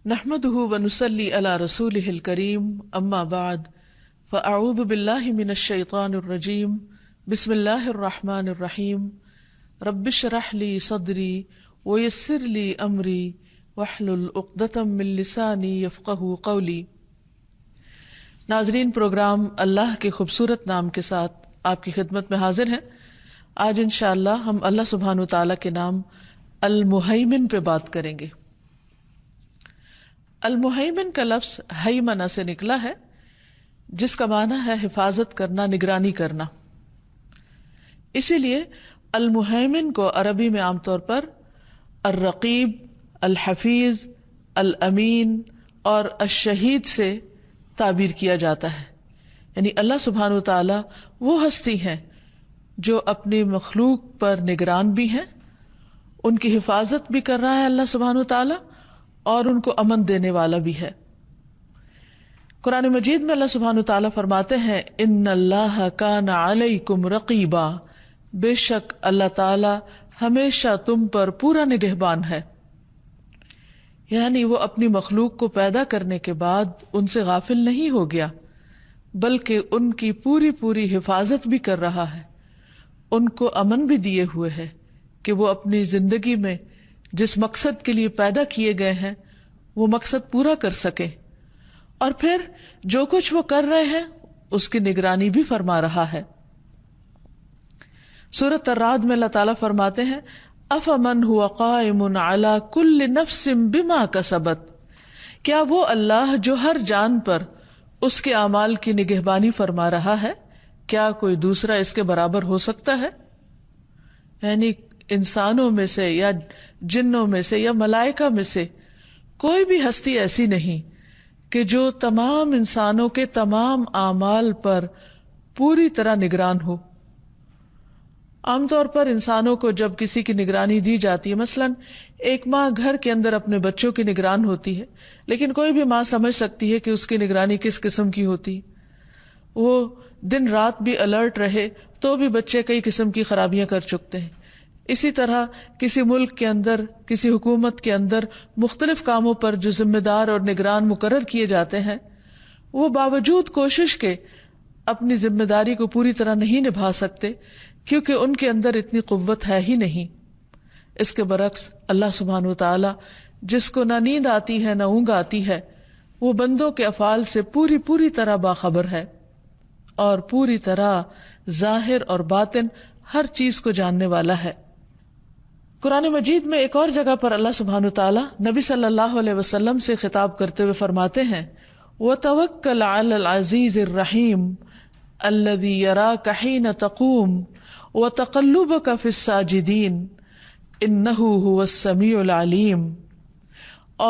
نحمده ونصلي على رسوله الكريم اما بعد فاعوذ بالله من الشيطان الرجيم بسم الله الرحمن الرحيم رب اشرح لي صدري ويسر لي امري واحلل عقدة من لساني يفقهوا قولي۔ ناظرین، پروگرام اللہ کے خوبصورت نام کے ساتھ آپ کی خدمت میں حاضر ہیں۔ آج انشاءاللہ ہم اللہ سبحانہ وتعالی کے نام المہیمن پہ بات کریں گے۔ المہیمن کا لفظ ہیمنہ سے نکلا ہے، جس کا معنی ہے حفاظت کرنا، نگرانی کرنا۔ اسی لیے المہیمن کو عربی میں عام طور پر الرقیب، الحفیظ، الامین اور الشہید سے تعبیر کیا جاتا ہے۔ یعنی اللہ سبحانہ وتعالی وہ ہستی ہیں جو اپنی مخلوق پر نگران بھی ہیں، ان کی حفاظت بھی کر رہا ہے اللہ سبحانہ وتعالی، اور ان کو امن دینے والا بھی ہے۔ قرآن مجید میں اللہ سبحانہ وتعالی فرماتے ہیں ان اللہ کان علیکم رقیبا، بے شک اللہ تعالی ہمیشہ تم پر پورا نگہبان ہے۔ یعنی وہ اپنی مخلوق کو پیدا کرنے کے بعد ان سے غافل نہیں ہو گیا، بلکہ ان کی پوری پوری حفاظت بھی کر رہا ہے، ان کو امن بھی دیے ہوئے ہے کہ وہ اپنی زندگی میں جس مقصد کے لیے پیدا کیے گئے ہیں وہ مقصد پورا کر سکے، اور پھر جو کچھ وہ کر رہے ہیں اس کی نگرانی بھی فرما رہا ہے۔ سورۃ الرعد میں اللہ تعالیٰ فرماتے ہیں افمن هو قائم علی کل نفس بما کسبت، کیا وہ اللہ جو ہر جان پر اس کے اعمال کی نگہبانی فرما رہا ہے، کیا کوئی دوسرا اس کے برابر ہو سکتا ہے؟ یعنی انسانوں میں سے یا جنوں میں سے یا ملائکہ میں سے کوئی بھی ہستی ایسی نہیں کہ جو تمام انسانوں کے تمام اعمال پر پوری طرح نگران ہو۔ عام طور پر انسانوں کو جب کسی کی نگرانی دی جاتی ہے، مثلا ایک ماں گھر کے اندر اپنے بچوں کی نگران ہوتی ہے، لیکن کوئی بھی ماں سمجھ سکتی ہے کہ اس کی نگرانی کس قسم کی ہوتی، وہ دن رات بھی الرٹ رہے تو بھی بچے کئی قسم کی خرابیاں کر چکتے ہیں۔ اسی طرح کسی ملک کے اندر، کسی حکومت کے اندر مختلف کاموں پر جو ذمہ دار اور نگران مقرر کیے جاتے ہیں، وہ باوجود کوشش کے اپنی ذمہ داری کو پوری طرح نہیں نبھا سکتے، کیونکہ ان کے اندر اتنی قوت ہے ہی نہیں۔ اس کے برعکس اللہ سبحانہ وتعالی جس کو نہ نیند آتی ہے نہ اونگ آتی ہے، وہ بندوں کے افعال سے پوری طرح باخبر ہے اور پوری طرح ظاہر اور باطن ہر چیز کو جاننے والا ہے۔ قرآن مجید میں ایک اور جگہ پر اللہ سبحانہ وتعالی نبی صلی اللہ علیہ وسلم سے خطاب کرتے ہوئے فرماتے ہیں وَتَوَكَّلْ عَلَى الْعَزِيزِ الرَّحِيمِ الَّذِي يَرَاكَ حِينَ تَقُومُ وَتَقَلُّبَكَ فِي السَّاجِدِينَ إِنَّهُ هُوَ السَّمِيعُ الْعَلِيمُ،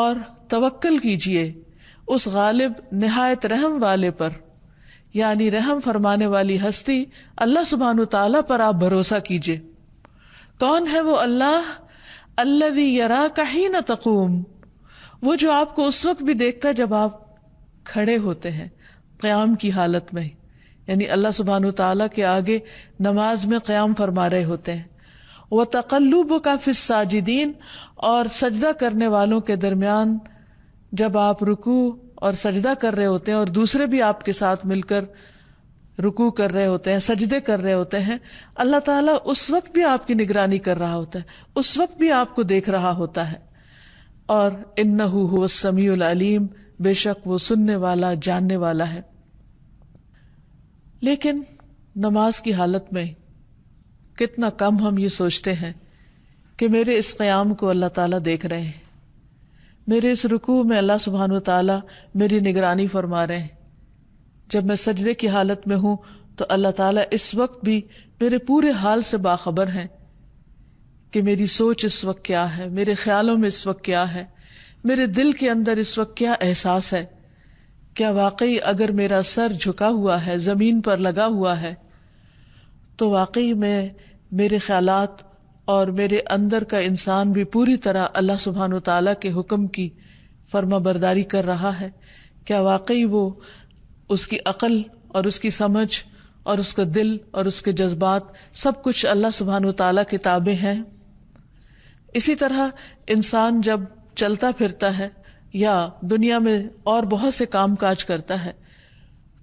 اور توکل کیجئے اس غالب نہایت رحم والے پر، یعنی رحم فرمانے والی ہستی اللہ سبحانہ وتعالی پر آپ بھروسہ کیجئے۔ کون ہے وہ اللہ؟ الذی یراک حین تقوم، وہ جو آپ کو اس وقت بھی دیکھتا ہے جب آپ کھڑے ہوتے ہیں قیام کی حالت میں، یعنی اللہ سبحانہ وتعالی کے آگے نماز میں قیام فرما رہے ہوتے ہیں۔ وتقلبک فی الساجدین، اور سجدہ کرنے والوں کے درمیان جب آپ رکوع اور سجدہ کر رہے ہوتے ہیں اور دوسرے بھی آپ کے ساتھ مل کر رکوع کر رہے ہوتے ہیں، سجدے کر رہے ہوتے ہیں، اللہ تعالیٰ اس وقت بھی آپ کی نگرانی کر رہا ہوتا ہے، اس وقت بھی آپ کو دیکھ رہا ہوتا ہے۔ اور انہ هو السمیع العلیم، بے شک وہ سننے والا، جاننے والا ہے۔ لیکن نماز کی حالت میں کتنا کم ہم یہ سوچتے ہیں کہ میرے اس قیام کو اللہ تعالیٰ دیکھ رہے ہیں، میرے اس رکوع میں اللہ سبحانہ وتعالیٰ میری نگرانی فرما رہے ہیں، جب میں سجدے کی حالت میں ہوں تو اللہ تعالیٰ اس وقت بھی میرے پورے حال سے باخبر ہیں کہ میری سوچ اس وقت کیا ہے، میرے خیالوں میں اس وقت کیا ہے، میرے دل کے اندر اس وقت کیا احساس ہے۔ کیا واقعی اگر میرا سر جھکا ہوا ہے، زمین پر لگا ہوا ہے، تو واقعی میں میرے خیالات اور میرے اندر کا انسان بھی پوری طرح اللہ سبحانہ وتعالیٰ کے حکم کی فرما برداری کر رہا ہے؟ کیا واقعی وہ اس کی عقل اور اس کی سمجھ اور اس کا دل اور اس کے جذبات سب کچھ اللہ سبحانہ وتعالیٰ کے تابع ہیں؟ اسی طرح انسان جب چلتا پھرتا ہے یا دنیا میں اور بہت سے کام کاج کرتا ہے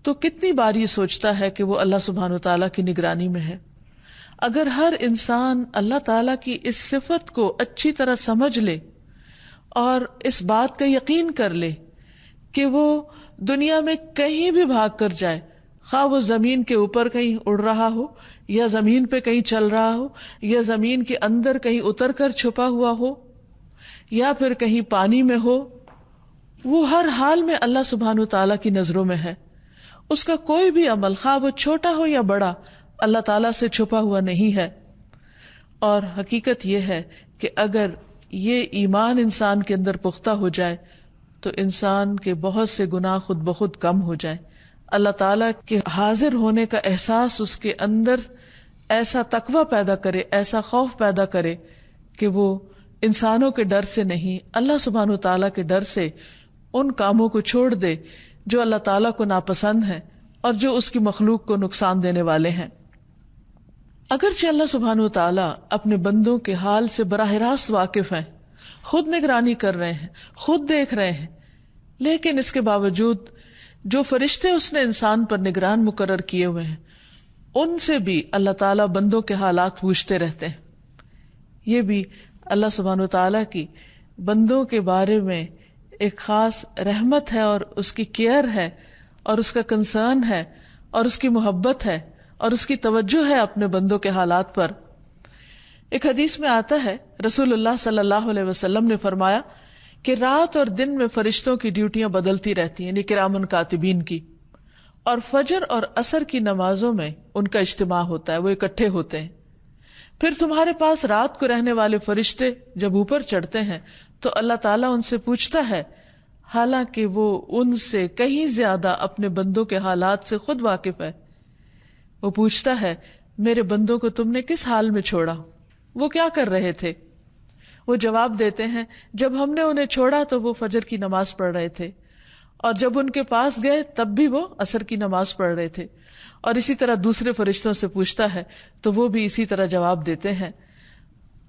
تو کتنی بار یہ سوچتا ہے کہ وہ اللہ سبحانہ وتعالیٰ کی نگرانی میں ہے. اگر ہر انسان اللہ تعالیٰ کی اس صفت کو اچھی طرح سمجھ لے اور اس بات کا یقین کر لے کہ وہ دنیا میں کہیں بھی بھاگ کر جائے، خواہ وہ زمین کے اوپر کہیں اڑ رہا ہو یا زمین پہ کہیں چل رہا ہو یا زمین کے اندر کہیں اتر کر چھپا ہوا ہو یا پھر کہیں پانی میں ہو، وہ ہر حال میں اللہ سبحانہ وتعالیٰ کی نظروں میں ہے. اس کا کوئی بھی عمل، خواہ وہ چھوٹا ہو یا بڑا، اللہ تعالیٰ سے چھپا ہوا نہیں ہے. اور حقیقت یہ ہے کہ اگر یہ ایمان انسان کے اندر پختہ ہو جائے تو انسان کے بہت سے گناہ خود بخود کم ہو جائیں. اللہ تعالیٰ کے حاضر ہونے کا احساس اس کے اندر ایسا تقوی پیدا کرے، ایسا خوف پیدا کرے کہ وہ انسانوں کے ڈر سے نہیں، اللہ سبحانہ وتعالیٰ کے ڈر سے ان کاموں کو چھوڑ دے جو اللہ تعالیٰ کو ناپسند ہیں اور جو اس کی مخلوق کو نقصان دینے والے ہیں. اگرچہ اللہ سبحانہ وتعالیٰ اپنے بندوں کے حال سے براہ راست واقف ہیں، خود نگرانی کر رہے ہیں، خود دیکھ رہے ہیں، لیکن اس کے باوجود جو فرشتے اس نے انسان پر نگران مقرر کیے ہوئے ہیں ان سے بھی اللہ تعالیٰ بندوں کے حالات پوچھتے رہتے ہیں. یہ بھی اللہ سبحانہ وتعالیٰ کی بندوں کے بارے میں ایک خاص رحمت ہے اور اس کی کیئر ہے اور اس کا کنسرن ہے اور اس کی محبت ہے اور اس کی توجہ ہے اپنے بندوں کے حالات پر. ایک حدیث میں آتا ہے رسول اللہ صلی اللہ علیہ وسلم نے فرمایا کہ رات اور دن میں فرشتوں کی ڈیوٹیاں بدلتی رہتی ہیں، یعنی کرامن کاتبین کی، اور فجر اور عصر کی نمازوں میں ان کا اجتماع ہوتا ہے، وہ اکٹھے ہوتے ہیں. پھر تمہارے پاس رات کو رہنے والے فرشتے جب اوپر چڑھتے ہیں تو اللہ تعالیٰ ان سے پوچھتا ہے، حالانکہ وہ ان سے کہیں زیادہ اپنے بندوں کے حالات سے خود واقف ہے. وہ پوچھتا ہے، میرے بندوں کو تم نے کس حال میں چھوڑا؟ وہ کیا کر رہے تھے؟ وہ جواب دیتے ہیں، جب ہم نے انہیں چھوڑا تو وہ فجر کی نماز پڑھ رہے تھے، اور جب ان کے پاس گئے تب بھی وہ عصر کی نماز پڑھ رہے تھے. اور اسی طرح دوسرے فرشتوں سے پوچھتا ہے تو وہ بھی اسی طرح جواب دیتے ہیں.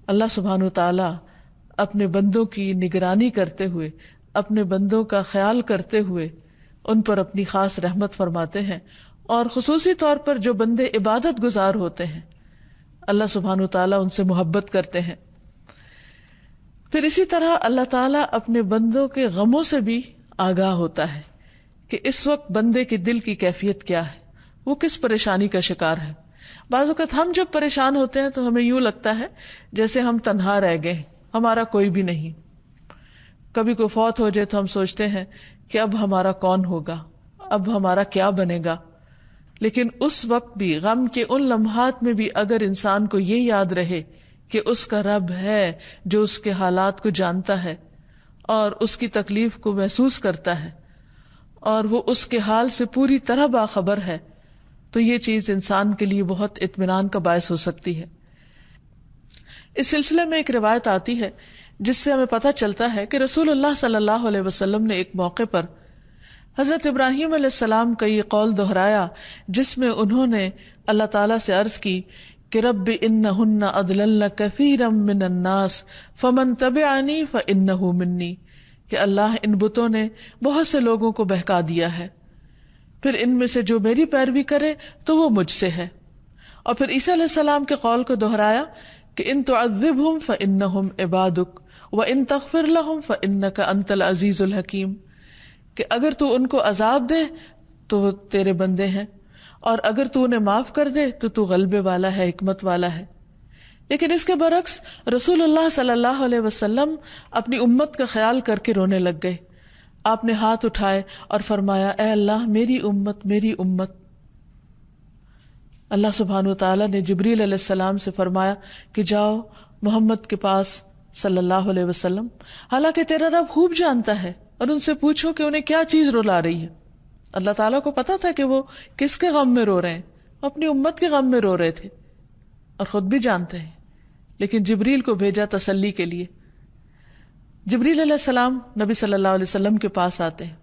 اللہ سبحانہ وتعالیٰ اپنے بندوں کی نگرانی کرتے ہوئے، اپنے بندوں کا خیال کرتے ہوئے ان پر اپنی خاص رحمت فرماتے ہیں. اور خصوصی طور پر جو بندے عبادت گزار ہوتے ہیں اللہ سبحانہ وتعالیٰ ان سے محبت کرتے ہیں. پھر اسی طرح اللہ تعالیٰ اپنے بندوں کے غموں سے بھی آگاہ ہوتا ہے کہ اس وقت بندے کے دل کی کیفیت کیا ہے، وہ کس پریشانی کا شکار ہے. بعض اوقات ہم جب پریشان ہوتے ہیں تو ہمیں یوں لگتا ہے جیسے ہم تنہا رہ گئے، ہمارا کوئی بھی نہیں. کبھی کوئی فوت ہو جائے تو ہم سوچتے ہیں کہ اب ہمارا کون ہوگا، اب ہمارا کیا بنے گا. لیکن اس وقت بھی، غم کے ان لمحات میں بھی اگر انسان کو یہ یاد رہے کہ اس کا رب ہے جو اس کے حالات کو جانتا ہے اور اس کی تکلیف کو محسوس کرتا ہے اور وہ اس کے حال سے پوری طرح باخبر ہے، تو یہ چیز انسان کے لیے بہت اطمینان کا باعث ہو سکتی ہے. اس سلسلے میں ایک روایت آتی ہے جس سے ہمیں پتہ چلتا ہے کہ رسول اللہ صلی اللہ علیہ وسلم نے ایک موقع پر حضرت ابراہیم علیہ السلام کا یہ قول دہرایا جس میں انہوں نے اللہ تعالیٰ سے عرض کی کہ رب انہن اضللن کثیرا من الناس فمن تبعنی فانہ منی، کہ اللہ ان بتوں نے بہت سے لوگوں کو بہکا دیا ہے، پھر ان میں سے جو میری پیروی کرے تو وہ مجھ سے ہے. اور پھر عیسیٰ علیہ السلام کے قول کو دہرایا کہ ان تعذبہم فانہم عبادک وان تغفر لہم فانک انت العزیز الحکیم، کہ اگر تو ان کو عذاب دے تو وہ تیرے بندے ہیں، اور اگر تو انہیں معاف کر دے تو تو غلبے والا ہے، حکمت والا ہے. لیکن اس کے برعکس رسول اللہ صلی اللہ علیہ وسلم اپنی امت کا خیال کر کے رونے لگ گئے. آپ نے ہاتھ اٹھائے اور فرمایا، اے اللہ میری امت میری امت. اللہ سبحانہ وتعالیٰ نے جبریل علیہ السلام سے فرمایا کہ جاؤ محمد کے پاس صلی اللہ علیہ وسلم، حالانکہ تیرا رب خوب جانتا ہے، اور ان سے پوچھو کہ انہیں کیا چیز رلا رہی ہے. اللہ تعالیٰ کو پتا تھا کہ وہ کس کے غم میں رو رہے ہیں، اپنی امت کے غم میں رو رہے تھے اور خود بھی جانتے ہیں. لیکن جبریل کو بھیجا تسلی کے لیے. جبریل علیہ السلام نبی صلی اللہ علیہ وسلم کے پاس آتے ہیں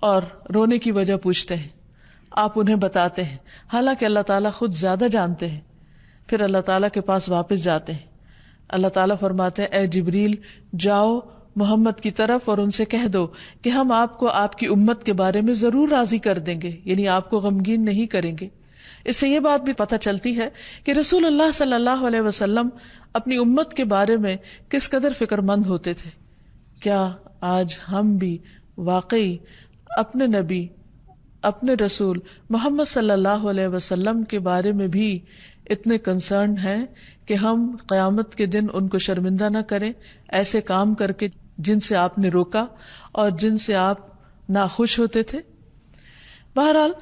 اور رونے کی وجہ پوچھتے ہیں. آپ انہیں بتاتے ہیں، حالانکہ اللہ تعالیٰ خود زیادہ جانتے ہیں. پھر اللہ تعالیٰ کے پاس واپس جاتے ہیں. اللہ تعالیٰ فرماتے ہیں، اے جبریل جاؤ محمد کی طرف اور ان سے کہہ دو کہ ہم آپ کو آپ کی امت کے بارے میں ضرور راضی کر دیں گے، یعنی آپ کو غمگین نہیں کریں گے۔ اس سے یہ بات بھی پتہ چلتی ہے کہ رسول اللہ صلی اللہ علیہ وسلم اپنی امت کے بارے میں کس قدر فکر مند ہوتے تھے۔ کیا آج ہم بھی واقعی اپنے نبی، اپنے رسول محمد صلی اللہ علیہ وسلم کے بارے میں بھی اتنے کنسرن ہیں کہ ہم قیامت کے دن ان کو شرمندہ نہ کریں ایسے کام کر کے جن سے آپ نے روکا اور جن سے آپ ناخوش ہوتے تھے؟ بہرحال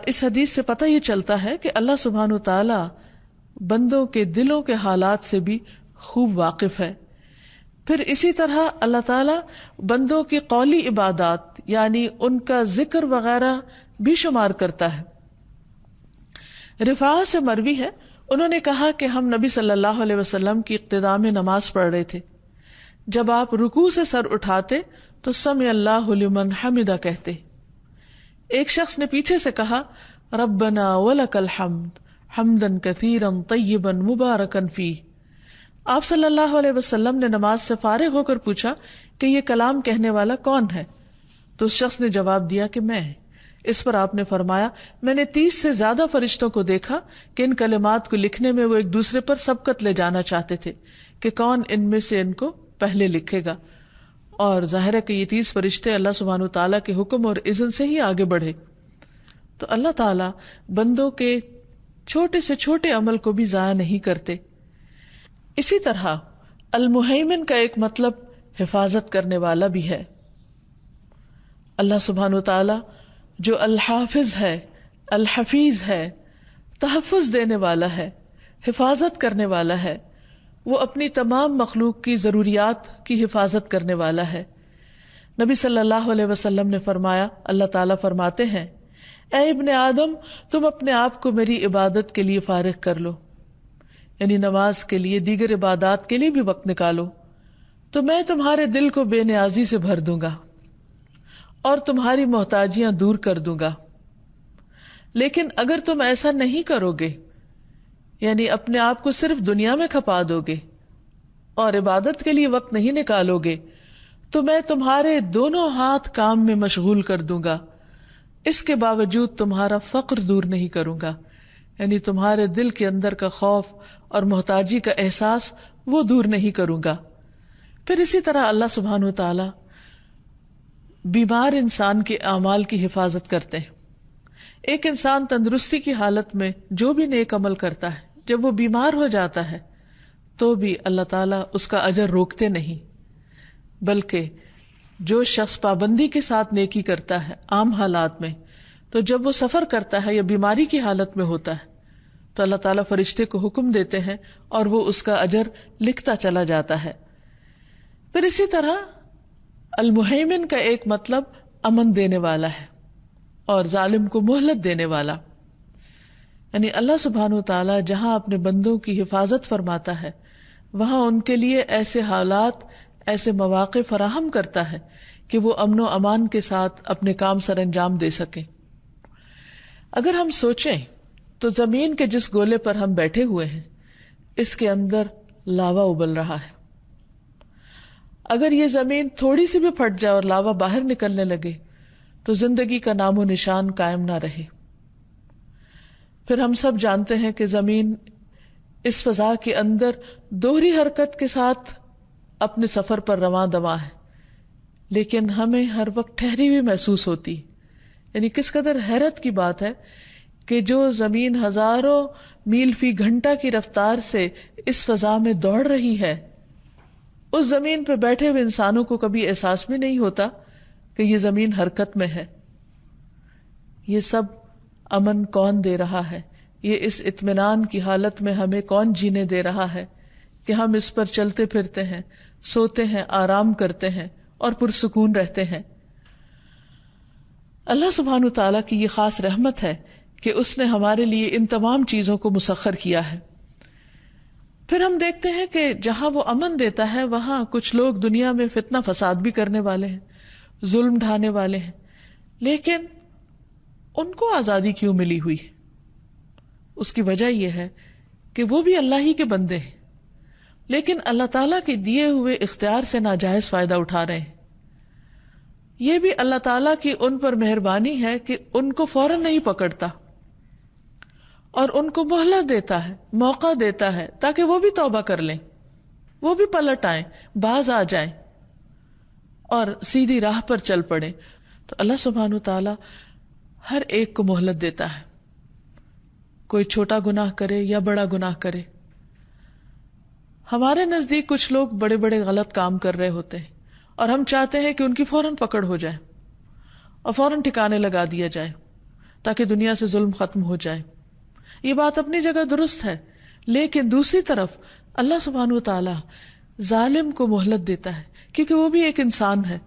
اس حدیث سے پتہ یہ چلتا ہے کہ اللہ سبحانہ و تعالی بندوں کے دلوں کے حالات سے بھی خوب واقف ہے۔ پھر اسی طرح اللہ تعالیٰ بندوں کی قولی عبادات یعنی ان کا ذکر وغیرہ بھی شمار کرتا ہے۔ رفاعہ سے مروی ہے، انہوں نے کہا کہ ہم نبی صلی اللہ علیہ وسلم کی اقتداء میں نماز پڑھ رہے تھے، جب آپ رکوع سے سر اٹھاتے تو سمع اللہ لمن حمدہ کہتے۔ ایک شخص نے پیچھے سے کہا ربنا ولک الحمد حمدا کثیرا طیبا مبارکا فیہ۔ آپ صلی اللہ علیہ وسلم نے نماز سے فارغ ہو کر پوچھا کہ یہ کلام کہنے والا کون ہے؟ تو اس شخص نے جواب دیا کہ میں۔ اس پر آپ نے فرمایا میں نے 30 سے زیادہ فرشتوں کو دیکھا کہ ان کلمات کو لکھنے میں وہ ایک دوسرے پر سبقت لے جانا چاہتے تھے کہ کون ان میں سے ان کو پہلے لکھے گا، اور ظاہر ہے کہ یہ 30 فرشتے اللہ سبحانہ و تعالیٰ کے حکم اور اذن سے ہی آگے بڑھے۔ تو اللہ تعالیٰ بندوں کے چھوٹے سے چھوٹے عمل کو بھی ضائع نہیں کرتے۔ اسی طرح المہیمن کا ایک مطلب حفاظت کرنے والا بھی ہے۔ اللہ سبحانہ و تعالیٰ جو الحافظ ہے، الحفیظ ہے، تحفظ دینے والا ہے، حفاظت کرنے والا ہے، وہ اپنی تمام مخلوق کی ضروریات کی حفاظت کرنے والا ہے۔ نبی صلی اللہ علیہ وسلم نے فرمایا، اللہ تعالیٰ فرماتے ہیں اے ابن آدم تم اپنے آپ کو میری عبادت کے لیے فارغ کر لو، یعنی نماز کے لیے، دیگر عبادات کے لیے بھی وقت نکالو، تو میں تمہارے دل کو بے نیازی سے بھر دوں گا اور تمہاری محتاجیاں دور کر دوں گا۔ لیکن اگر تم ایسا نہیں کرو گے، یعنی اپنے آپ کو صرف دنیا میں کھپا دو گے اور عبادت کے لیے وقت نہیں نکالو گے، تو میں تمہارے دونوں ہاتھ کام میں مشغول کر دوں گا، اس کے باوجود تمہارا فقر دور نہیں کروں گا، یعنی تمہارے دل کے اندر کا خوف اور محتاجی کا احساس وہ دور نہیں کروں گا۔ پھر اسی طرح اللہ سبحانہ و تعالی بیمار انسان کے اعمال کی حفاظت کرتے ہیں۔ ایک انسان تندرستی کی حالت میں جو بھی نیک عمل کرتا ہے، جب وہ بیمار ہو جاتا ہے تو بھی اللہ تعالیٰ اس کا اجر روکتے نہیں، بلکہ جو شخص پابندی کے ساتھ نیکی کرتا ہے عام حالات میں، تو جب وہ سفر کرتا ہے یا بیماری کی حالت میں ہوتا ہے تو اللہ تعالیٰ فرشتے کو حکم دیتے ہیں اور وہ اس کا اجر لکھتا چلا جاتا ہے۔ پھر اسی طرح المہیمن کا ایک مطلب امن دینے والا ہے اور ظالم کو مہلت دینے والا، یعنی اللہ سبحانہ و تعالیٰ جہاں اپنے بندوں کی حفاظت فرماتا ہے وہاں ان کے لیے ایسے حالات، ایسے مواقع فراہم کرتا ہے کہ وہ امن و امان کے ساتھ اپنے کام سر انجام دے سکیں۔ اگر ہم سوچیں تو زمین کے جس گولے پر ہم بیٹھے ہوئے ہیں اس کے اندر لاوا ابل رہا ہے۔ اگر یہ زمین تھوڑی سی بھی پھٹ جائے اور لاوا باہر نکلنے لگے تو زندگی کا نام و نشان قائم نہ رہے۔ پھر ہم سب جانتے ہیں کہ زمین اس فضا کے اندر دوہری حرکت کے ساتھ اپنے سفر پر رواں دواں ہے، لیکن ہمیں ہر وقت ٹھہری ہوئی محسوس ہوتی، یعنی کس قدر حیرت کی بات ہے کہ جو زمین ہزاروں میل فی گھنٹہ کی رفتار سے اس فضا میں دوڑ رہی ہے، اس زمین پہ بیٹھے ہوئے انسانوں کو کبھی احساس بھی نہیں ہوتا کہ یہ زمین حرکت میں ہے۔ یہ سب امن کون دے رہا ہے؟ یہ اس اطمینان کی حالت میں ہمیں کون جینے دے رہا ہے کہ ہم اس پر چلتے پھرتے ہیں، سوتے ہیں، آرام کرتے ہیں اور پرسکون رہتے ہیں۔ اللہ سبحانہ و تعالیٰ کی یہ خاص رحمت ہے کہ اس نے ہمارے لیے ان تمام چیزوں کو مسخر کیا ہے۔ پھر ہم دیکھتے ہیں کہ جہاں وہ امن دیتا ہے وہاں کچھ لوگ دنیا میں فتنہ فساد بھی کرنے والے ہیں، ظلم ڈھانے والے ہیں، لیکن ان کو آزادی کیوں ملی ہوئی ہے؟ اس کی وجہ یہ ہے کہ وہ بھی اللہ ہی کے بندے ہیں، لیکن اللہ تعالیٰ کے دیے ہوئے اختیار سے ناجائز فائدہ اٹھا رہے ہیں. یہ بھی اللہ تعالیٰ کی ان پر مہربانی ہے کہ ان کو فوراً نہیں پکڑتا اور ان کو مہلت دیتا ہے، موقع دیتا ہے تاکہ وہ بھی توبہ کر لیں، وہ بھی پلٹ آئیں، باز آ جائیں اور سیدھی راہ پر چل پڑیں. تو اللہ سبحانہ وتعالی ہر ایک کو مہلت دیتا ہے، کوئی چھوٹا گناہ کرے یا بڑا گناہ کرے. ہمارے نزدیک کچھ لوگ بڑے بڑے غلط کام کر رہے ہوتے ہیں اور ہم چاہتے ہیں کہ ان کی فوراً پکڑ ہو جائے اور فوراً ٹھکانے لگا دیا جائے تاکہ دنیا سے ظلم ختم ہو جائے. یہ بات اپنی جگہ درست ہے، لیکن دوسری طرف اللہ سبحانہ وتعالی ظالم کو مہلت دیتا ہے کیونکہ وہ بھی ایک انسان ہے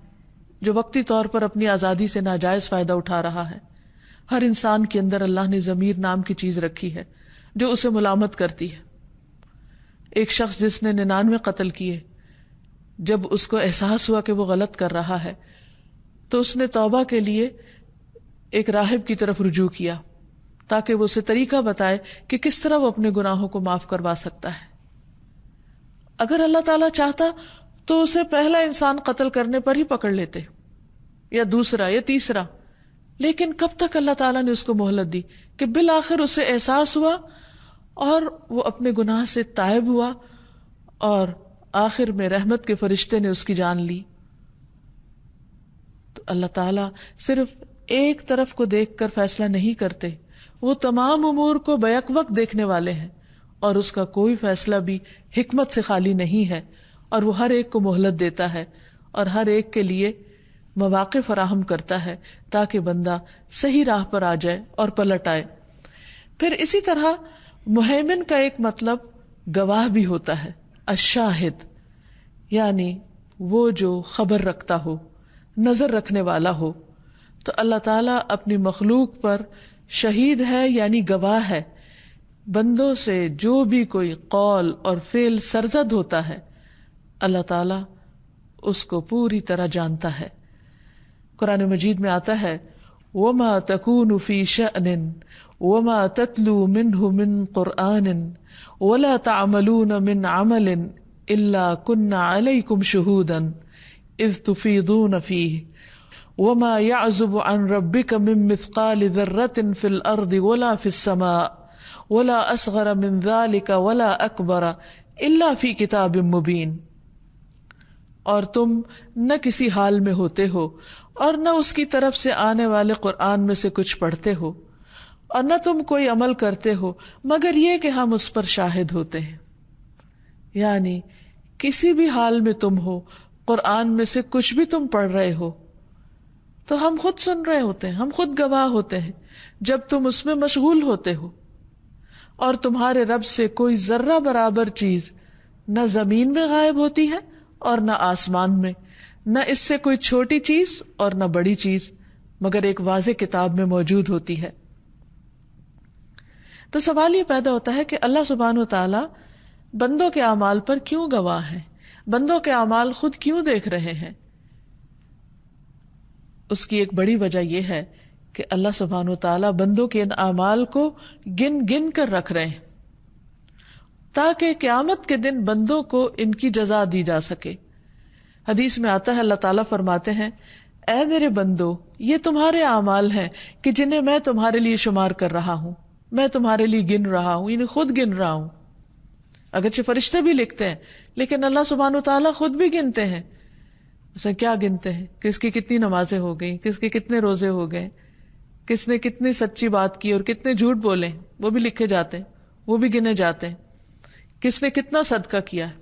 جو وقتی طور پر اپنی آزادی سے ناجائز فائدہ اٹھا رہا ہے. ہر انسان کے اندر اللہ نے ضمیر نام کی چیز رکھی ہے جو اسے ملامت کرتی ہے. ایک شخص جس نے 99 قتل کیے، جب اس کو احساس ہوا کہ وہ غلط کر رہا ہے تو اس نے توبہ کے لیے ایک راہب کی طرف رجوع کیا تاکہ وہ اسے طریقہ بتائے کہ کس طرح وہ اپنے گناہوں کو معاف کروا سکتا ہے. اگر اللہ تعالیٰ چاہتا تو اسے پہلا انسان قتل کرنے پر ہی پکڑ لیتے یا دوسرا یا تیسرا، لیکن کب تک اللہ تعالیٰ نے اس کو مہلت دی کہ بالآخر اسے احساس ہوا اور وہ اپنے گناہ سے تائب ہوا اور آخر میں رحمت کے فرشتے نے اس کی جان لی. تو اللہ تعالیٰ صرف ایک طرف کو دیکھ کر فیصلہ نہیں کرتے، وہ تمام امور کو بیک وقت دیکھنے والے ہیں اور اس کا کوئی فیصلہ بھی حکمت سے خالی نہیں ہے، اور وہ ہر ایک کو مہلت دیتا ہے اور ہر ایک کے لیے مواقع فراہم کرتا ہے تاکہ بندہ صحیح راہ پر آ جائے اور پلٹ آئے. پھر اسی طرح مہیمن کا ایک مطلب گواہ بھی ہوتا ہے، الشاہد، یعنی وہ جو خبر رکھتا ہو، نظر رکھنے والا ہو. تو اللہ تعالیٰ اپنی مخلوق پر شہید ہے یعنی گواہ ہے. بندوں سے جو بھی کوئی قول اور فعل سرزد ہوتا ہے اللہ تعالیٰ اس کو پوری طرح جانتا ہے. قرآن مجید میں آتا ہے وَمَا تَكُونُ فِي شَأْنٍ وَمَا تَتْلُو مِنْهُ مِنْ قُرْآنٍ وَلَا تَعْمَلُونَ مِنْ عَمَلٍ إِلَّا كُنَّا عَلَيْكُمْ شُهُودًا إِذْ تُفِيضُونَ فِيهِ وَمَا يَعْزُبُ عَنْ رَبِّكَ مِن مِّثْقَالِ ذَرَّةٍ فِي الْأَرْضِ وَلَا فِي السَّمَاءِ وَلَا أَصْغَرَ مِن ذَلِكَ وَلَا أَكْبَرَ إِلَّا فِي كِتَابٍ مُّبِينٍ. اور تم نہ کسی حال میں ہوتے ہو اور نہ اس کی طرف سے آنے والے قرآن میں سے کچھ پڑھتے ہو اور نہ تم کوئی عمل کرتے ہو مگر یہ کہ ہم اس پر شاہد ہوتے ہیں. یعنی کسی بھی حال میں تم ہو، قرآن میں سے کچھ بھی تم پڑھ رہے ہو تو ہم خود سن رہے ہوتے ہیں، ہم خود گواہ ہوتے ہیں جب تم اس میں مشغول ہوتے ہو. اور تمہارے رب سے کوئی ذرہ برابر چیز نہ زمین میں غائب ہوتی ہے اور نہ آسمان میں، نہ اس سے کوئی چھوٹی چیز اور نہ بڑی چیز مگر ایک واضح کتاب میں موجود ہوتی ہے. تو سوال یہ پیدا ہوتا ہے کہ اللہ سبحانہ وتعالی بندوں کے اعمال پر کیوں گواہ ہیں، بندوں کے اعمال خود کیوں دیکھ رہے ہیں؟ اس کی ایک بڑی وجہ یہ ہے کہ اللہ سبحانہ وتعالی بندوں کے ان اعمال کو گن گن کر رکھ رہے ہیں تاکہ قیامت کے دن بندوں کو ان کی جزا دی جا سکے. حدیث میں آتا ہے اللہ تعالیٰ فرماتے ہیں اے میرے بندو، یہ تمہارے اعمال ہیں کہ جنہیں میں تمہارے لیے شمار کر رہا ہوں، میں تمہارے لیے گن رہا ہوں، یعنی خود گن رہا ہوں. اگرچہ فرشتے بھی لکھتے ہیں لیکن اللہ سبحانہ وتعالیٰ خود بھی گنتے ہیں. اسے کیا گنتے ہیں؟ کس کی کتنی نمازیں ہو گئی، کس کے کتنے روزے ہو گئے، کس نے کتنی سچی بات کی اور کتنے جھوٹ بولے، وہ بھی لکھے جاتے ہیں، وہ بھی گنے جاتے ہیں. کس نے کتنا صدقہ کیا ہے،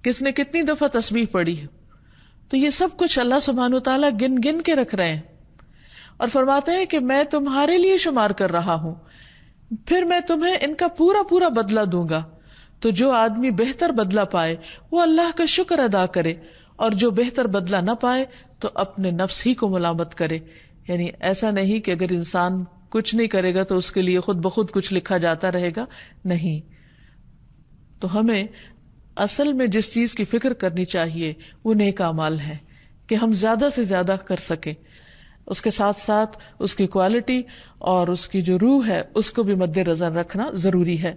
کس نے کتنی دفعہ تسبیح پڑھی ہے. تو یہ سب کچھ اللہ سبحانہ وتعالیٰ گن گن کے رکھ رہے ہیں اور فرماتے ہیں کہ میں تمہارے لیے شمار کر رہا ہوں، پھر میں تمہیں ان کا پورا پورا بدلہ دوں گا. تو جو آدمی بہتر بدلہ پائے وہ اللہ کا شکر ادا کرے، اور جو بہتر بدلہ نہ پائے تو اپنے نفس ہی کو ملامت کرے. یعنی ایسا نہیں کہ اگر انسان کچھ نہیں کرے گا تو اس کے لیے خود بخود کچھ لکھا جاتا رہے گا، نہیں. تو ہمیں اصل میں جس چیز کی فکر کرنی چاہیے وہ نیک اعمال ہے کہ ہم زیادہ سے زیادہ کر سکیں. اس کے ساتھ ساتھ اس کی کوالٹی اور اس کی جو روح ہے اس کو بھی مد نظر رکھنا ضروری ہے.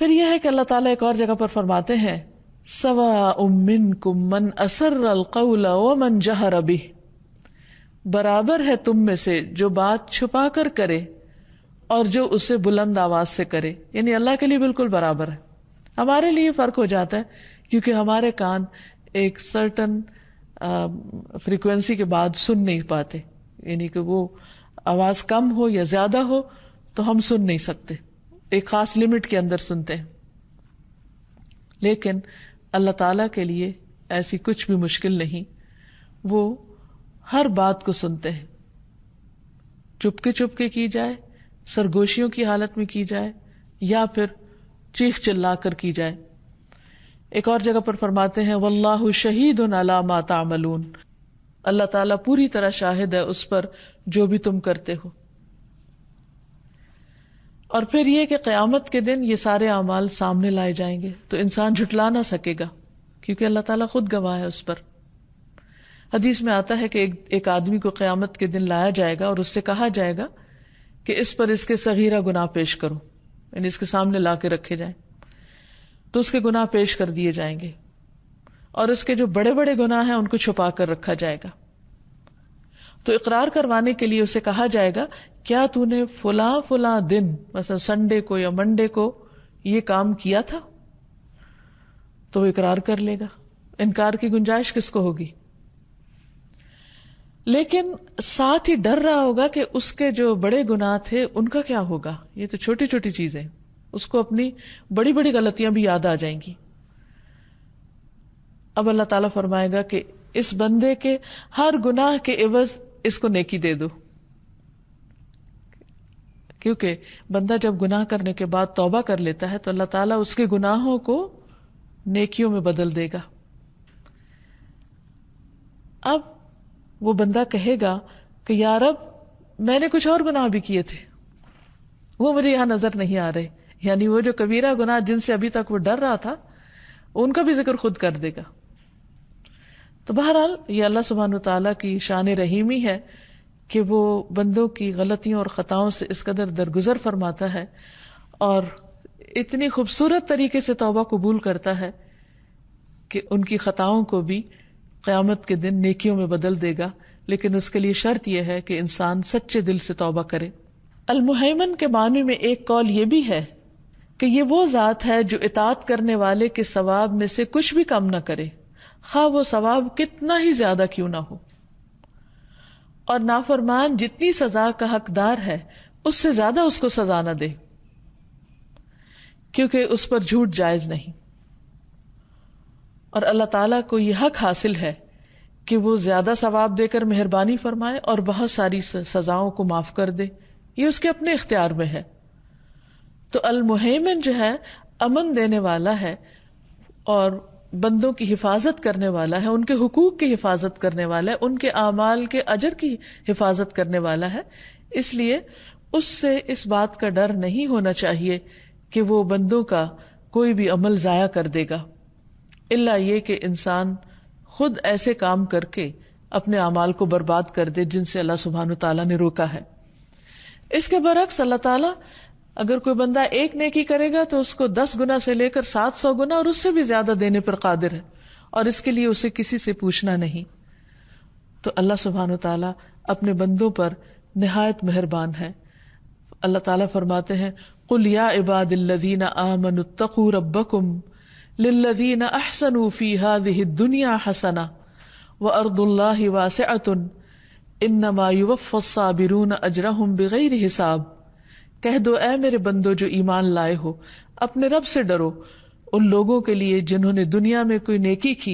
پھر یہ ہے کہ اللہ تعالیٰ ایک اور جگہ پر فرماتے ہیں سواء منکم من اسر القول ومن جہر بہ، برابر ہے تم میں سے جو بات چھپا کر کرے اور جو اسے بلند آواز سے کرے، یعنی اللہ کے لیے بالکل برابر ہے. ہمارے لیے فرق ہو جاتا ہے کیونکہ ہمارے کان ایک سرٹن فریکوینسی کے بعد سن نہیں پاتے، یعنی کہ وہ آواز کم ہو یا زیادہ ہو تو ہم سن نہیں سکتے، ایک خاص لمٹ کے اندر سنتے ہیں. لیکن اللہ تعالی کے لیے ایسی کچھ بھی مشکل نہیں، وہ ہر بات کو سنتے ہیں، چپ کے کی جائے، سرگوشیوں کی حالت میں کی جائے یا پھر چیخ چلا کر کی جائے. ایک اور جگہ پر فرماتے ہیں واللہ شہید علی ما تعملون، اللہ تعالیٰ پوری طرح شاہد ہے اس پر جو بھی تم کرتے ہو. اور پھر یہ کہ قیامت کے دن یہ سارے اعمال سامنے لائے جائیں گے تو انسان جھٹلا نہ سکے گا کیونکہ اللہ تعالیٰ خود گواہ ہے اس پر. حدیث میں آتا ہے کہ ایک آدمی کو قیامت کے دن لایا جائے گا اور اس سے کہا جائے گا کہ اس پر اس کے صغیرہ گناہ پیش کرو، یعنی اس کے سامنے لا کے رکھے جائیں تو اس کے گناہ پیش کر دیے جائیں گے، اور اس کے جو بڑے بڑے گناہ ہیں ان کو چھپا کر رکھا جائے گا. تو اقرار کروانے کے لیے اسے کہا جائے گا کیا تو نے فلاں دن مثلا سنڈے کو یا منڈے کو یہ کام کیا تھا؟ تو وہ اقرار کر لے گا، انکار کی گنجائش کس کو ہوگی؟ لیکن ساتھ ہی ڈر رہا ہوگا کہ اس کے جو بڑے گناہ تھے ان کا کیا ہوگا. یہ تو چھوٹی چھوٹی چیزیں، اس کو اپنی بڑی بڑی غلطیاں بھی یاد آ جائیں گی. اب اللہ تعالیٰ فرمائے گا کہ اس بندے کے ہر گناہ کے عوض اس کو نیکی دے دو، کیونکہ بندہ جب گناہ کرنے کے بعد توبہ کر لیتا ہے تو اللہ تعالیٰ اس کے گناہوں کو نیکیوں میں بدل دے گا. اب وہ بندہ کہے گا کہ یا رب میں نے کچھ اور گناہ بھی کیے تھے، وہ مجھے یہاں نظر نہیں آ رہے، یعنی وہ جو کبیرہ گناہ جن سے ابھی تک وہ ڈر رہا تھا ان کا بھی ذکر خود کر دے گا. تو بہرحال یہ اللہ سبحانہ وتعالیٰ کی شان رحیمی ہے کہ وہ بندوں کی غلطیوں اور خطاؤں سے اس قدر درگزر فرماتا ہے اور اتنی خوبصورت طریقے سے توبہ قبول کرتا ہے کہ ان کی خطاؤں کو بھی قیامت کے دن نیکیوں میں بدل دے گا. لیکن اس کے لیے شرط یہ ہے کہ انسان سچے دل سے توبہ کرے. المہیمن کے معنی میں ایک قول یہ بھی ہے کہ یہ وہ ذات ہے جو اطاعت کرنے والے کے ثواب میں سے کچھ بھی کم نہ کرے، خواہ وہ ثواب کتنا ہی زیادہ کیوں نہ ہو، اور نافرمان جتنی سزا کا حقدار ہے اس سے زیادہ اس کو سزا نہ دے، کیونکہ اس پر جھوٹ جائز نہیں. اور اللہ تعالیٰ کو یہ حق حاصل ہے کہ وہ زیادہ ثواب دے کر مہربانی فرمائے اور بہت ساری سزاؤں کو معاف کر دے، یہ اس کے اپنے اختیار میں ہے. تو المہیمن جو ہے امن دینے والا ہے اور بندوں کی حفاظت کرنے والا ہے، ان کے حقوق کی حفاظت کرنے والا ہے، ان کے اعمال کے اجر کی حفاظت کرنے والا ہے. اس لیے اس سے اس بات کا ڈر نہیں ہونا چاہیے کہ وہ بندوں کا کوئی بھی عمل ضائع کر دے گا، الا یہ کہ انسان خود ایسے کام کر کے اپنے اعمال کو برباد کر دے جن سے اللہ سبحانہ تعالیٰ نے روکا ہے. اس کے برعکس اللہ تعالیٰ اگر کوئی بندہ ایک نیکی کرے گا تو اس کو 10 گنا سے لے کر 700 گنا اور اس سے بھی زیادہ دینے پر قادر ہے، اور اس کے لیے اسے کسی سے پوچھنا نہیں. تو اللہ سبحانہ تعالیٰ اپنے بندوں پر نہایت مہربان ہے. اللہ تعالیٰ فرماتے ہیں قُلْ يَا عِبَادِ الَّذِينَ آمَنُوا اتَّقُوا رَبَّكُمْ لِلَّذِينَ أَحْسَنُوا فِي هَذِهِ الدُّنْيَا حَسَنَةٌ وَأَرْضُ اللَّهِ وَاسِعَةٌ إِنَّمَا يُوَفَّى الصَّابِرُونَ أَجْرَهُمْ بِغَيْرِ حِسَابٍ. کہہ دو اے میرے بندو جو ایمان لائے ہو، اپنے رب سے ڈرو. ان لوگوں کے لیے جنہوں نے دنیا میں کوئی نیکی کی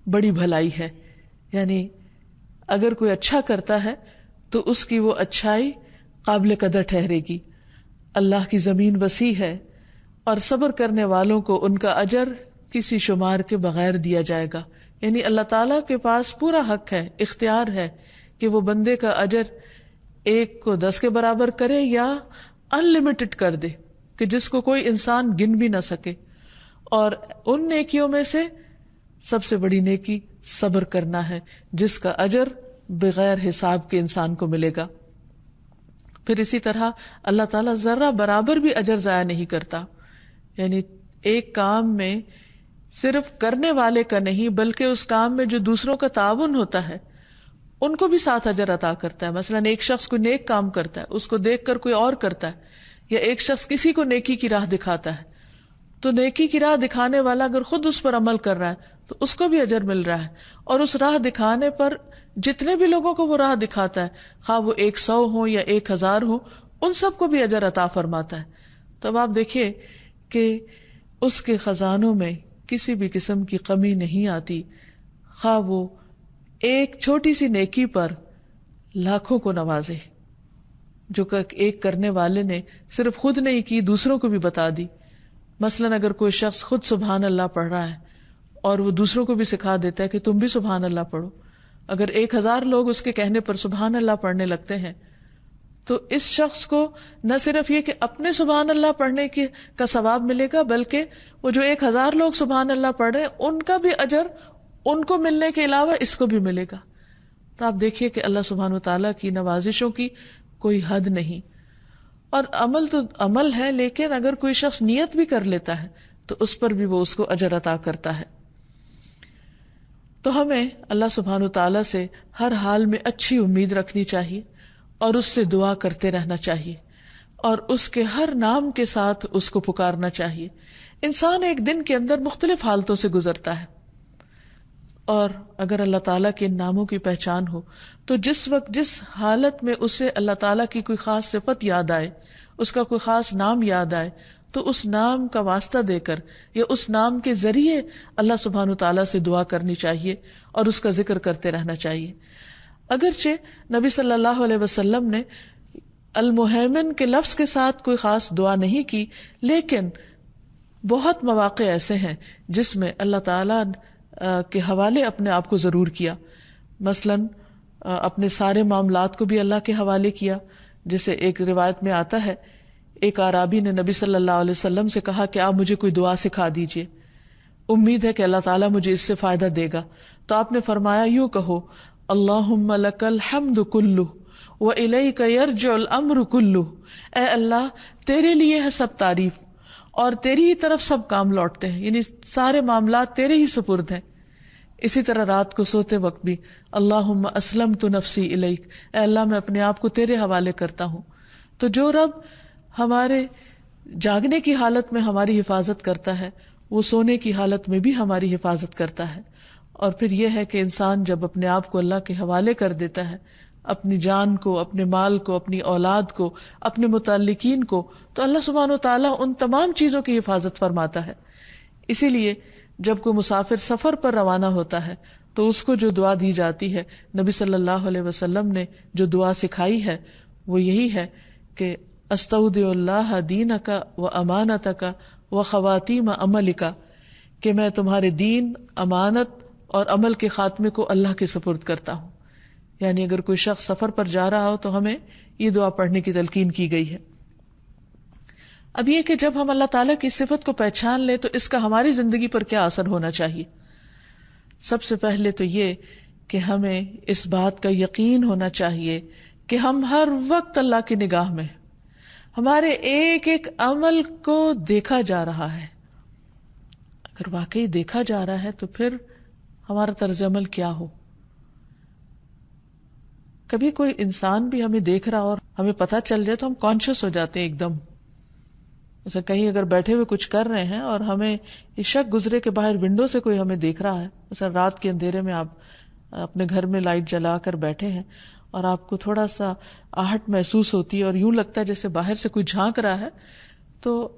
بڑی بھلائی ہے، یعنی اگر کوئی اچھا کرتا ہے تو اس کی وہ اچھائی قابل قدر ٹھہرے گی. اللہ کی زمین وسیع ہے اور صبر کرنے والوں کو ان کا اجر کسی شمار کے بغیر دیا جائے گا. یعنی اللہ تعالیٰ کے پاس پورا حق ہے، اختیار ہے کہ وہ بندے کا اجر 1 کو 10 کے برابر کرے یا انلمیٹڈ کر دے کہ جس کو کوئی انسان گن بھی نہ سکے. اور ان نیکیوں میں سے سب سے بڑی نیکی صبر کرنا ہے جس کا اجر بغیر حساب کے انسان کو ملے گا. پھر اسی طرح اللہ تعالیٰ ذرہ برابر بھی اجر ضائع نہیں کرتا. یعنی ایک کام میں صرف کرنے والے کا نہیں بلکہ اس کام میں جو دوسروں کا تعاون ہوتا ہے ان کو بھی ساتھ اجر عطا کرتا ہے. مثلاً ایک شخص کوئی نیک کام کرتا ہے, اس کو دیکھ کر کوئی اور کرتا ہے, یا ایک شخص کسی کو نیکی کی راہ دکھاتا ہے, تو نیکی کی راہ دکھانے والا اگر خود اس پر عمل کر رہا ہے تو اس کو بھی اجر مل رہا ہے, اور اس راہ دکھانے پر جتنے بھی لوگوں کو وہ راہ دکھاتا ہے, خواہ وہ 100 ہو یا 1000 ہو, ان سب کو بھی اجر عطا فرماتا ہے. تو اب آپ دیکھیے کہ اس کے خزانوں میں کسی بھی قسم کی کمی نہیں آتی, خواہ وہ ایک چھوٹی سی نیکی پر لاکھوں کو نوازے, جو کہ ایک کرنے والے نے صرف خود نہیں کی, دوسروں کو بھی بتا دی. مثلاً اگر کوئی شخص خود سبحان اللہ پڑھ رہا ہے اور وہ دوسروں کو بھی سکھا دیتا ہے کہ تم بھی سبحان اللہ پڑھو, اگر 1000 لوگ اس کے کہنے پر سبحان اللہ پڑھنے لگتے ہیں تو اس شخص کو نہ صرف یہ کہ اپنے سبحان اللہ پڑھنے کا ثواب ملے گا, بلکہ وہ جو 1000 لوگ سبحان اللہ پڑھ رہے ہیں ان کا بھی اجر ان کو ملنے کے علاوہ اس کو بھی ملے گا. تو آپ دیکھیے کہ اللہ سبحانہ وتعالیٰ کی نوازشوں کی کوئی حد نہیں. اور عمل تو عمل ہے, لیکن اگر کوئی شخص نیت بھی کر لیتا ہے تو اس پر بھی وہ اس کو اجر عطا کرتا ہے. تو ہمیں اللہ سبحانہ وتعالیٰ سے ہر حال میں اچھی امید رکھنی چاہیے اور اس سے دعا کرتے رہنا چاہیے, اور اس کے ہر نام کے ساتھ اس کو پکارنا چاہیے. انسان ایک دن کے اندر مختلف حالتوں سے گزرتا ہے, اور اگر اللہ تعالیٰ کے ان ناموں کی پہچان ہو تو جس وقت جس حالت میں اسے اللہ تعالیٰ کی کوئی خاص صفت یاد آئے, اس کا کوئی خاص نام یاد آئے, تو اس نام کا واسطہ دے کر یا اس نام کے ذریعے اللہ سبحانہ تعالیٰ سے دعا کرنی چاہیے اور اس کا ذکر کرتے رہنا چاہیے. اگرچہ نبی صلی اللہ علیہ وسلم نے المہیمن کے لفظ کے ساتھ کوئی خاص دعا نہیں کی, لیکن بہت مواقع ایسے ہیں جس میں اللہ تعالیٰ کے حوالے اپنے آپ کو ضرور کیا. مثلاً اپنے سارے معاملات کو بھی اللہ کے حوالے کیا. جیسے ایک روایت میں آتا ہے, ایک اعرابی نے نبی صلی اللہ علیہ وسلم سے کہا کہ آپ مجھے کوئی دعا سکھا دیجئے, امید ہے کہ اللہ تعالیٰ مجھے اس سے فائدہ دے گا. تو آپ نے فرمایا, یوں کہو, اللہم لک الحمد کلہ وإلیک یرجع الامر کلہ, اے اللہ تیرے لیے ہے سب تعریف اور تیری ہی طرف سب کام لوٹتے ہیں, یعنی سارے معاملات تیرے ہی سپرد ہیں. اسی طرح رات کو سوتے وقت بھی, اللہم اسلمت نفسی الیک, اے اللہ میں اپنے آپ کو تیرے حوالے کرتا ہوں. تو جو رب ہمارے جاگنے کی حالت میں ہماری حفاظت کرتا ہے, وہ سونے کی حالت میں بھی ہماری حفاظت کرتا ہے. اور پھر یہ ہے کہ انسان جب اپنے آپ کو اللہ کے حوالے کر دیتا ہے, اپنی جان کو, اپنے مال کو, اپنی اولاد کو, اپنے متعلقین کو, تو اللہ سبحانہ و تعالیٰ ان تمام چیزوں کی حفاظت فرماتا ہے. اسی لیے جب کوئی مسافر سفر پر روانہ ہوتا ہے تو اس کو جو دعا دی جاتی ہے, نبی صلی اللہ علیہ وسلم نے جو دعا سکھائی ہے وہ یہی ہے کہ استودع اللہ دینک و امانتک و خواتیم عملک, کہ میں تمہارے دین, امانت اور عمل کے خاتمے کو اللہ کے سپرد کرتا ہوں. یعنی اگر کوئی شخص سفر پر جا رہا ہو تو ہمیں یہ دعا پڑھنے کی تلقین کی گئی ہے. اب یہ کہ جب ہم اللہ تعالیٰ کی صفت کو پہچان لیں تو اس کا ہماری زندگی پر کیا اثر ہونا چاہیے. سب سے پہلے تو یہ کہ ہمیں اس بات کا یقین ہونا چاہیے کہ ہم ہر وقت اللہ کی نگاہ میں, ہمارے ایک ایک عمل کو دیکھا جا رہا ہے. اگر واقعی دیکھا جا رہا ہے تو پھر ہمارا طرز عمل کیا ہو. کبھی کوئی انسان بھی ہمیں دیکھ رہا اور ہمیں پتہ چل جائے تو ہم کانشیس ہو جاتے ہیں ایک دم. جیسے کہیں اگر بیٹھے ہوئے کچھ کر رہے ہیں اور ہمیں یہ شک گزرے کہ باہر ونڈو سے کوئی ہمیں دیکھ رہا ہے, مثلا رات کے اندھیرے میں آپ اپنے گھر میں لائٹ جلا کر بیٹھے ہیں اور آپ کو تھوڑا سا آہٹ محسوس ہوتی ہے اور یوں لگتا ہے جیسے باہر سے کوئی جھانک رہا ہے, تو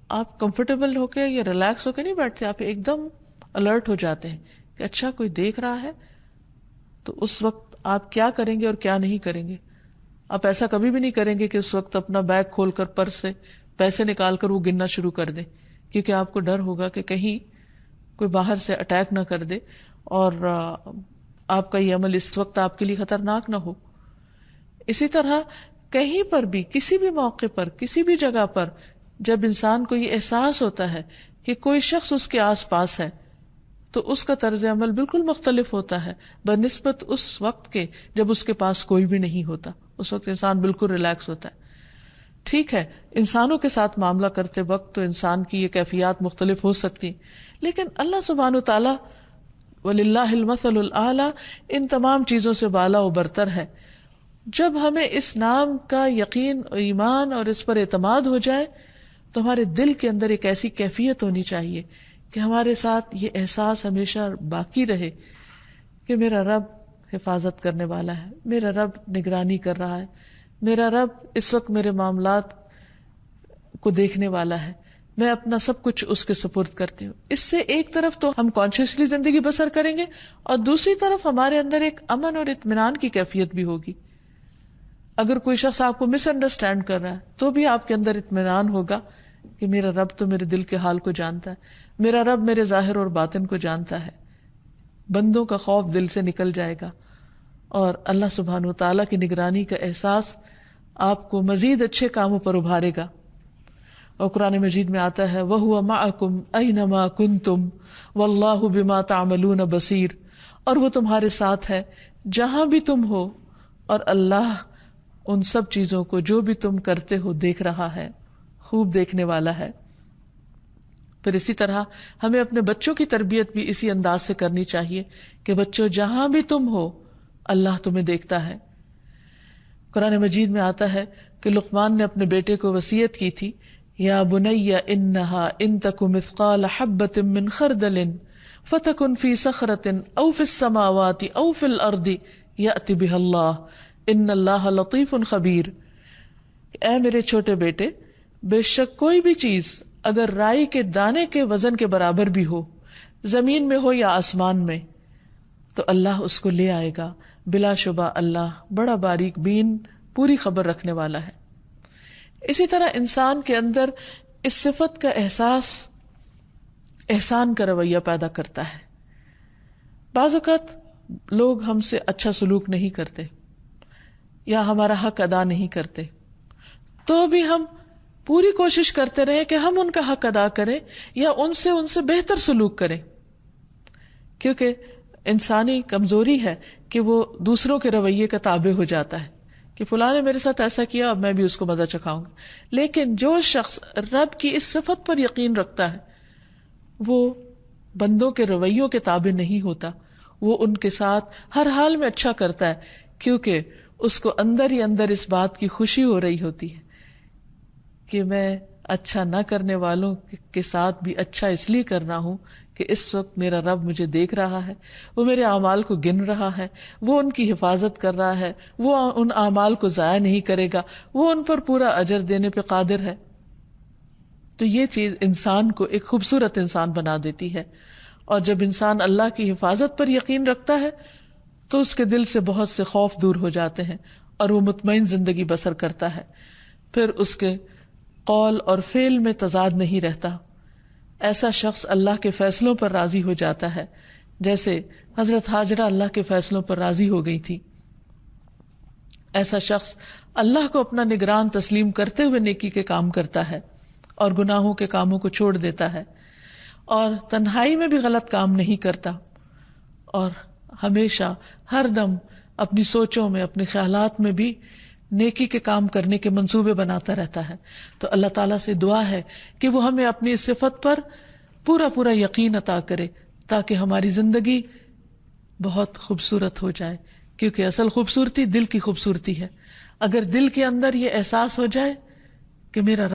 آپ کمفرٹیبل ہو کے یا ریلیکس ہو کے نہیں بیٹھتے, آپ ایک دم الرٹ ہو جاتے ہیں کہ اچھا کوئی دیکھ رہا ہے. تو اس وقت آپ کیا کریں گے اور کیا نہیں کریں گے. آپ ایسا کبھی بھی نہیں کریں گے کہ اس وقت اپنا بیگ کھول کر پرس سے پیسے نکال کر وہ گننا شروع کر دیں, کیونکہ آپ کو ڈر ہوگا کہ کہیں کوئی باہر سے اٹیک نہ کر دے اور آپ کا یہ عمل اس وقت آپ کے لیے خطرناک نہ ہو. اسی طرح کہیں پر بھی, کسی بھی موقع پر, کسی بھی جگہ پر جب انسان کو یہ احساس ہوتا ہے کہ کوئی شخص اس کے آس پاس ہے تو اس کا طرز عمل بالکل مختلف ہوتا ہے بنسبت اس وقت کے جب اس کے پاس کوئی بھی نہیں ہوتا. اس وقت انسان بالکل ریلیکس ہوتا ہے. ٹھیک ہے انسانوں کے ساتھ معاملہ کرتے وقت تو انسان کی یہ کیفیات مختلف ہو سکتی، لیکن اللہ سبحانہ و تعالی وَلِلَّهِ الْمَثَلُ الْأَعْلَى ان تمام چیزوں سے بالا و برتر ہے. جب ہمیں اس نام کا یقین ایمان اور اس پر اعتماد ہو جائے تو ہمارے دل کے اندر ایک ایسی کیفیت ہونی چاہیے کہ ہمارے ساتھ یہ احساس ہمیشہ باقی رہے کہ میرا رب حفاظت کرنے والا ہے، میرا رب نگرانی کر رہا ہے، میرا رب اس وقت میرے معاملات کو دیکھنے والا ہے، میں اپنا سب کچھ اس کے سپرد کرتی ہوں. اس سے ایک طرف تو ہم کانشیسلی زندگی بسر کریں گے اور دوسری طرف ہمارے اندر ایک امن اور اطمینان کی کیفیت بھی ہوگی. اگر کوئی شخص آپ کو مس انڈرسٹینڈ کر رہا ہے تو بھی آپ کے اندر اطمینان ہوگا کہ میرا رب تو میرے دل کے حال کو جانتا ہے، میرا رب میرے ظاہر اور باطن کو جانتا ہے. بندوں کا خوف دل سے نکل جائے گا اور اللہ سبحانہ و تعالیٰ کی نگرانی کا احساس آپ کو مزید اچھے کاموں پر ابھارے گا. اور قرآن مجید میں آتا ہے وَهُوَ مَعَكُمْ أَيْنَمَا كُنْتُمْ وَاللَّهُ بِمَا تَعْمَلُونَ بَصِيرٌ، اور وہ تمہارے ساتھ ہے جہاں بھی تم ہو اور اللہ ان سب چیزوں کو جو بھی تم کرتے ہو دیکھ رہا ہے، خوب دیکھنے والا ہے. پھر اسی طرح ہمیں اپنے بچوں کی تربیت بھی اسی انداز سے کرنی چاہیے کہ بچوں جہاں بھی تم ہو اللہ تمہیں دیکھتا ہے. قرآن مجید میں آتا ہے کہ لقمان نے اپنے بیٹے کو وصیت کی تھی یا بنی انہا ان تک مثقال حبۃ من خردل فتکن فی صخرۃ او فی السماوات او فی الارض یأتی بها اللہ ان اللہ لطیف خبیر. اے میرے چھوٹے بیٹے، بے شک کوئی بھی چیز اگر رائی کے دانے کے وزن کے برابر بھی ہو، زمین میں ہو یا آسمان میں، تو اللہ اس کو لے آئے گا. بلا شبہ اللہ بڑا باریک بین پوری خبر رکھنے والا ہے. اسی طرح انسان کے اندر اس صفت کا احساس احسان کا رویہ پیدا کرتا ہے. بعض اوقات لوگ ہم سے اچھا سلوک نہیں کرتے یا ہمارا حق ادا نہیں کرتے، تو بھی ہم پوری کوشش کرتے رہے کہ ہم ان کا حق ادا کریں یا ان سے بہتر سلوک کریں، کیونکہ انسانی کمزوری ہے کہ وہ دوسروں کے رویے کا تابع ہو جاتا ہے کہ فلاں نے میرے ساتھ ایسا کیا اب میں بھی اس کو مزہ چکھاؤں گا. لیکن جو شخص رب کی اس صفت پر یقین رکھتا ہے وہ بندوں کے رویوں کے تابع نہیں ہوتا، وہ ان کے ساتھ ہر حال میں اچھا کرتا ہے، کیونکہ اس کو اندر ہی اندر اس بات کی خوشی ہو رہی ہوتی ہے کہ میں اچھا نہ کرنے والوں کے ساتھ بھی اچھا اس لیے کر رہا ہوں کہ اس وقت میرا رب مجھے دیکھ رہا ہے، وہ میرے اعمال کو گن رہا ہے، وہ ان کی حفاظت کر رہا ہے، وہ ان اعمال کو ضائع نہیں کرے گا، وہ ان پر پورا اجر دینے پہ قادر ہے. تو یہ چیز انسان کو ایک خوبصورت انسان بنا دیتی ہے. اور جب انسان اللہ کی حفاظت پر یقین رکھتا ہے تو اس کے دل سے بہت سے خوف دور ہو جاتے ہیں اور وہ مطمئن زندگی بسر کرتا ہے. پھر اس کے قول اور فعل میں تضاد نہیں رہتا. ایسا شخص اللہ کے فیصلوں پر راضی ہو جاتا ہے، جیسے حضرت ہاجرہ اللہ کے فیصلوں پر راضی ہو گئی تھی. ایسا شخص اللہ کو اپنا نگران تسلیم کرتے ہوئے نیکی کے کام کرتا ہے اور گناہوں کے کاموں کو چھوڑ دیتا ہے اور تنہائی میں بھی غلط کام نہیں کرتا اور ہمیشہ ہر دم اپنی سوچوں میں اپنے خیالات میں بھی نیکی کے کام کرنے کے منصوبے بناتا رہتا ہے. تو اللہ تعالیٰ سے دعا ہے کہ وہ ہمیں اپنی اس صفت پر پورا یقین عطا کرے تاکہ ہماری زندگی بہت خوبصورت ہو جائے، کیونکہ اصل خوبصورتی دل کی خوبصورتی ہے. اگر دل کے اندر یہ احساس ہو جائے کہ میرا